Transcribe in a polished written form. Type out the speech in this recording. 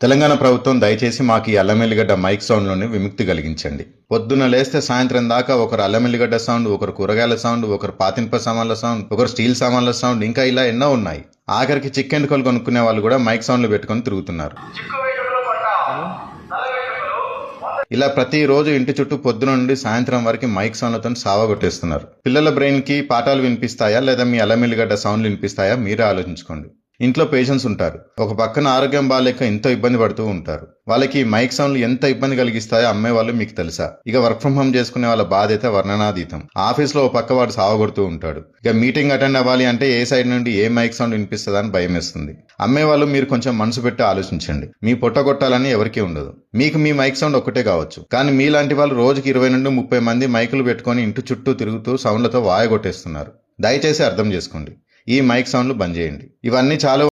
తెలంగాణ ప్రభుత్వం దయచేసి మాకు ఈ అల్లమెల్లిగడ్డ మైక్ సౌండ్ లోని విముక్తి కలిగించండి. పొద్దున్న లేస్తే సాయంత్రం దాకా ఒకరు అల్లమెల్లిగడ్డ సౌండ్, ఒకరు కూరగాయల సౌండ్, ఒకరు పాతింప సామాన్ల సౌండ్, ఒకరు స్టీల్ సామాన్ల సౌండ్, ఇంకా ఇలా ఎన్నో ఉన్నాయి. ఆఖరికి చికెన్ కోలు కొనుక్కునే వాళ్ళు కూడా మైక్ సౌండ్లు పెట్టుకుని తిరుగుతున్నారు. ఇలా ప్రతిరోజు ఇంటి చుట్టూ పొద్దున నుండి సాయంత్రం వరకు మైక్ సౌండ్లతో సావగొట్టేస్తున్నారు. పిల్లల బ్రెయిన్ కి పాఠాలు వినిపిస్తాయా లేదా మీ అల్లమెల్లిగడ్డ సౌండ్లు వినిపిస్తాయా మీరే ఆలోచించుకోండి. ఇంట్లో పేషెంట్స్ ఉంటారు, ఒక పక్కన ఆరోగ్యం బాగాలేక ఎంతో ఇబ్బంది పడుతూ ఉంటారు. వాళ్ళకి మైక్ సౌండ్లు ఎంత ఇబ్బంది కలిగిస్తాయో అమ్మే వాళ్ళు మీకు తెలుసా? ఇక వర్క్ ఫ్రం హోమ్ చేసుకునే వాళ్ళ బాధ్యత వర్ణనాతీతం. ఆఫీస్ లో ఓ పక్క వాడు సావగొడుతూ ఉంటాడు. ఇక మీటింగ్ అటెండ్ అవ్వాలి అంటే ఏ సైడ్ నుండి ఏ మైక్ సౌండ్ వినిపిస్తుందని భయం వేస్తుంది. అమ్మే వాళ్ళు మీరు కొంచెం మనసు పెట్టి ఆలోచించండి. మీ పొట్ట కొట్టాలని ఎవరికీ ఉండదు. మీకు మీ మైక్ సౌండ్ ఒక్కటే కావచ్చు, కానీ మీలాంటి వాళ్ళు రోజుకి 20 నుండి 30 మంది మైకులు పెట్టుకుని ఇంటి చుట్టూ తిరుగుతూ సౌండ్లతో వాయగొట్టేస్తున్నారు. దయచేసి అర్థం చేసుకోండి, ఈ మైక్ సౌండ్లు బంద్ చేయండి. ఇవన్నీ చాలు